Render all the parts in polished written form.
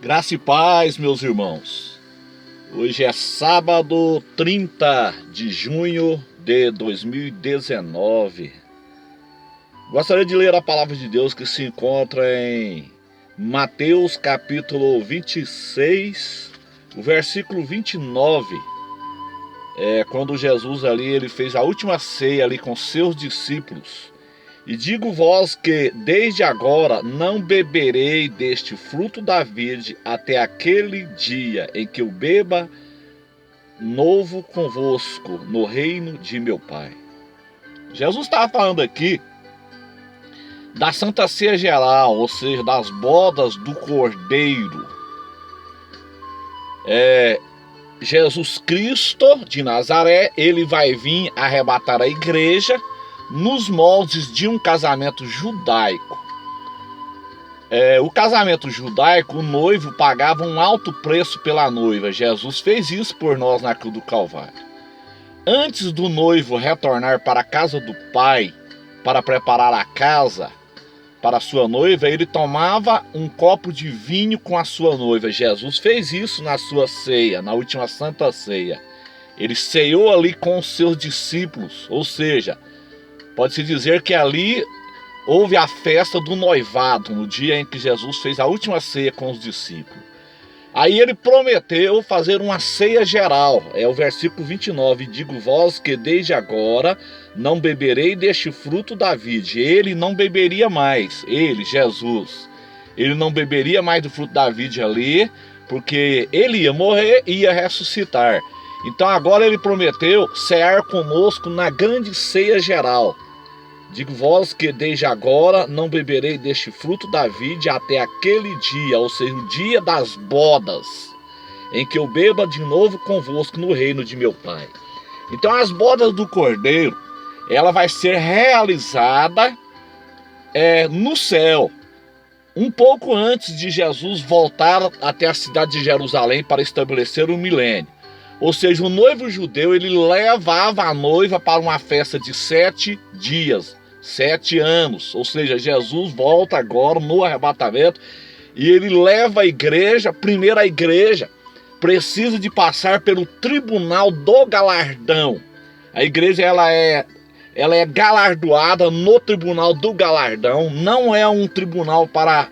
Graça e paz, meus irmãos. Hoje é sábado 30 de junho de 2019. Gostaria de ler a palavra de Deus que se encontra em Mateus capítulo 26, o versículo 29. Quando Jesus ele fez a última ceia ali com seus discípulos. E digo-vos que desde agora não beberei deste fruto da vide até aquele dia em que eu beba novo convosco no reino de meu Pai. Jesus estava falando aqui da Santa Ceia Geral, ou seja, das bodas do Cordeiro. Jesus Cristo de Nazaré, ele vai vir arrebatar a igreja nos moldes de um casamento judaico. O casamento judaico, o noivo pagava um alto preço pela noiva. Jesus fez isso por nós na cruz do Calvário. Antes do noivo retornar para a casa do pai, para preparar a casa para a sua noiva, ele tomava um copo de vinho com a sua noiva. Jesus fez isso na sua ceia, na última Santa Ceia. Ele ceou ali com os seus discípulos, ou seja, pode-se dizer que ali houve a festa do noivado, no dia em que Jesus fez a última ceia com os discípulos. Aí ele prometeu fazer uma ceia geral, o versículo 29, digo-vos que desde agora não beberei deste fruto da vide. Ele não beberia mais, Jesus, ele não beberia mais do fruto da vide ali, porque ele ia morrer e ia ressuscitar. Então agora ele prometeu cear conosco na grande ceia geral. Digo-vos que desde agora não beberei deste fruto da vide até aquele dia, ou seja, o dia das bodas, em que eu beba de novo convosco no reino de meu Pai. Então as bodas do Cordeiro, ela vai ser realizada no céu, um pouco antes de Jesus voltar até a cidade de Jerusalém para estabelecer o milênio. Ou seja, o noivo judeu, ele levava a noiva para uma festa de 7 dias, 7 anos. Ou seja, Jesus volta agora no arrebatamento e ele leva a igreja. Primeiro, a igreja precisa de passar pelo tribunal do galardão. A igreja ela é galardoada no tribunal do galardão. Não é um tribunal para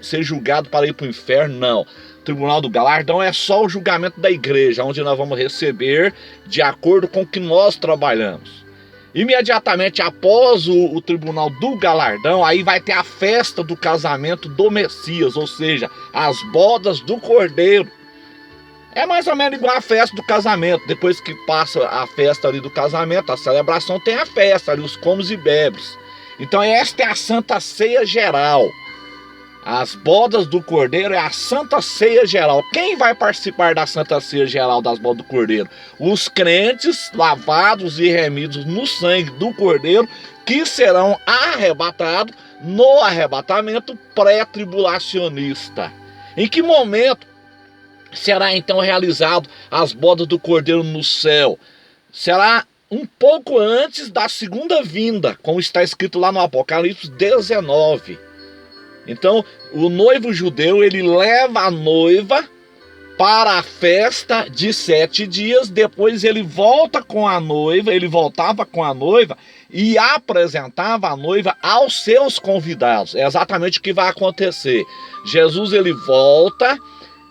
ser julgado para ir para o inferno, não. O tribunal do galardão é só o julgamento da igreja, onde nós vamos receber de acordo com o que nós trabalhamos. Imediatamente após o tribunal do galardão, aí vai ter a festa do casamento do Messias, ou seja, as bodas do Cordeiro. É mais ou menos igual a festa do casamento. Depois que passa a festa ali do casamento, a celebração, tem a festa ali, os comes e bebes. Então esta é a Santa Ceia Geral. As bodas do Cordeiro é a Santa Ceia Geral. Quem vai participar da Santa Ceia Geral das bodas do Cordeiro? Os crentes lavados e remidos no sangue do Cordeiro, que serão arrebatados no arrebatamento pré-tribulacionista. Em que momento será então realizado as bodas do Cordeiro no céu? Será um pouco antes da segunda vinda, como está escrito lá no Apocalipse 19. Então, o noivo judeu, ele leva a noiva para a festa de 7 dias, depois ele voltava com a noiva e apresentava a noiva aos seus convidados. É exatamente o que vai acontecer. Jesus, ele volta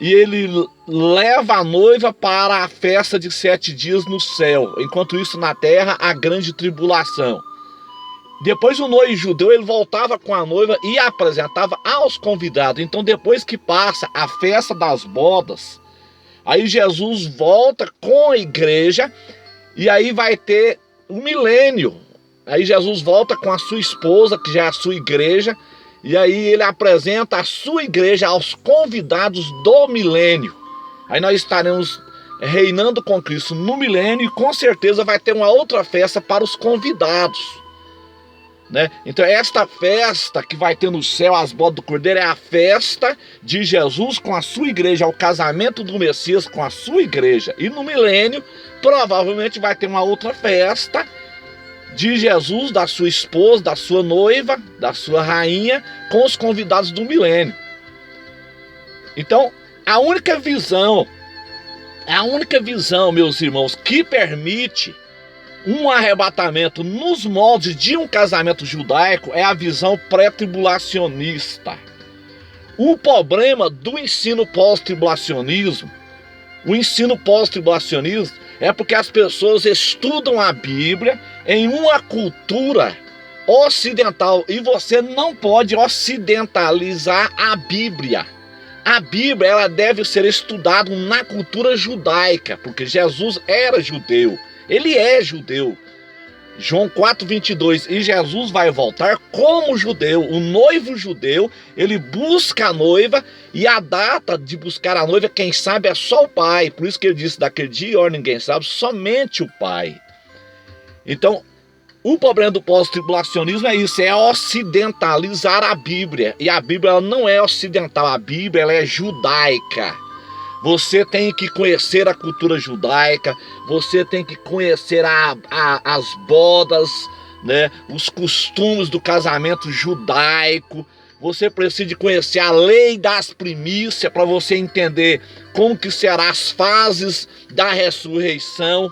e ele leva a noiva para a festa de 7 dias no céu. Enquanto isso, na terra, a grande tribulação. Depois o noivo judeu, ele voltava com a noiva e apresentava aos convidados. Então depois que passa a festa das bodas, aí Jesus volta com a igreja e aí vai ter o milênio. Aí Jesus volta com a sua esposa, que já é a sua igreja, e aí ele apresenta a sua igreja aos convidados do milênio. Aí nós estaremos reinando com Cristo no milênio e com certeza vai ter uma outra festa para os convidados. Então esta festa que vai ter no céu, as bodas do Cordeiro, é a festa de Jesus com a sua igreja, é o casamento do Messias com a sua igreja. E no milênio, provavelmente vai ter uma outra festa de Jesus, da sua esposa, da sua noiva, da sua rainha, com os convidados do milênio. Então, a única visão, meus irmãos, que permite um arrebatamento nos moldes de um casamento judaico é a visão pré-tribulacionista. O problema do ensino pós-tribulacionismo, é porque as pessoas estudam a Bíblia em uma cultura ocidental e você não pode ocidentalizar a Bíblia. A Bíblia, ela deve ser estudada na cultura judaica, porque Jesus era judeu. Ele é judeu. João 4:22, e Jesus vai voltar como judeu. O noivo judeu, ele busca a noiva, e a data de buscar a noiva, quem sabe é só o pai. Por isso que ele disse, daquele dia, ó, ninguém sabe, somente o pai. Então, o problema do pós-tribulacionismo é isso, é ocidentalizar a Bíblia. E a Bíblia ela não é ocidental, a Bíblia ela é judaica. Você tem que conhecer a cultura judaica, você tem que conhecer as bodas, né, os costumes do casamento judaico. Você precisa de conhecer a lei das primícias para você entender como que serão as fases da ressurreição.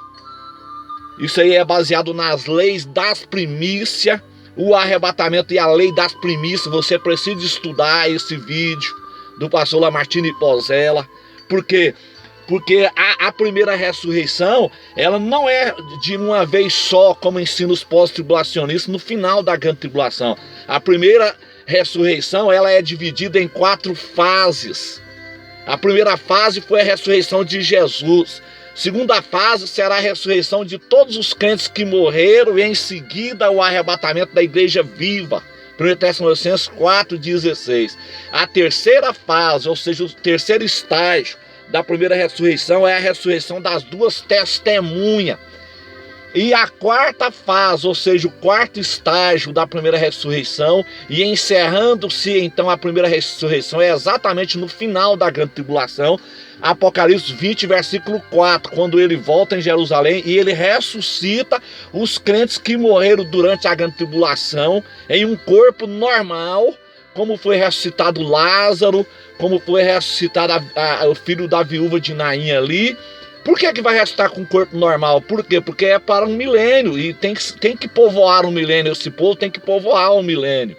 Isso aí é baseado nas leis das primícias, o arrebatamento e a lei das primícias. Você precisa estudar esse vídeo do pastor Lamartine Pozella. Por quê? Porque a primeira ressurreição, ela não é de uma vez só, como ensina os pós-tribulacionistas, no final da grande tribulação. A primeira ressurreição, ela é dividida em 4 fases. A primeira fase foi a ressurreição de Jesus. Segunda fase será a ressurreição de todos os crentes que morreram e em seguida o arrebatamento da igreja viva. 1 Tessalonicenses 4:16. A terceira fase, ou seja, o terceiro estágio da primeira ressurreição é a ressurreição das 2 testemunhas. E a quarta fase, ou seja, o quarto estágio da primeira ressurreição, e encerrando-se então a primeira ressurreição, é exatamente no final da grande tribulação, Apocalipse 20, versículo 4, quando ele volta em Jerusalém e ele ressuscita os crentes que morreram durante a grande tribulação em um corpo normal, como foi ressuscitado Lázaro, como foi ressuscitado o filho da viúva de Naim ali. Por que vai ressuscitar com um corpo normal? Por quê? Porque é para um milênio e tem que povoar um milênio. Esse povo tem que povoar um milênio.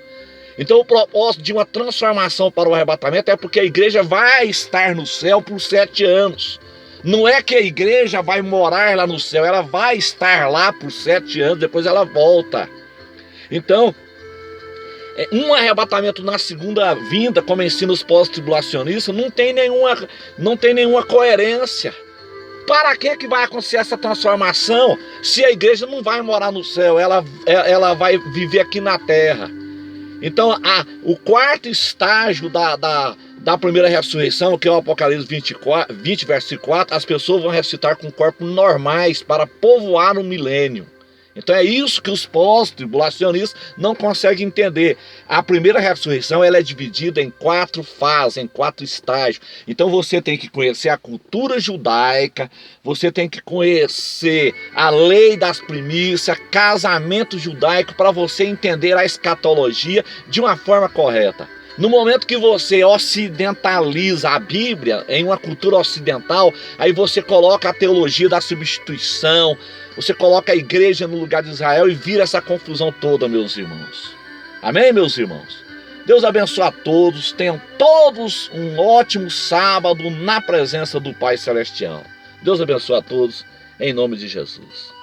Então o propósito de uma transformação para o arrebatamento é porque a igreja vai estar no céu por 7 anos. Não é que a igreja vai morar lá no céu, ela vai estar lá por 7 anos, depois ela volta. Então, um arrebatamento na segunda vinda, como ensina os pós-tribulacionistas, não tem nenhuma coerência. Para que vai acontecer essa transformação se a igreja não vai morar no céu, ela vai viver aqui na terra? Então, o quarto estágio da primeira ressurreição, que é o Apocalipse 20, versículo 4, as pessoas vão ressuscitar com corpos normais para povoar o milênio. Então é isso que os pós-tribulacionistas não conseguem entender. A primeira ressurreição ela é dividida em 4 fases, em 4 estágios. Então você tem que conhecer a cultura judaica, você tem que conhecer a lei das primícias, casamento judaico, para você entender a escatologia de uma forma correta. No momento que você ocidentaliza a Bíblia em uma cultura ocidental, aí você coloca a teologia da substituição, você coloca a igreja no lugar de Israel e vira essa confusão toda, meus irmãos. Amém, meus irmãos? Deus abençoe a todos, tenham todos um ótimo sábado na presença do Pai Celestial. Deus abençoe a todos, em nome de Jesus.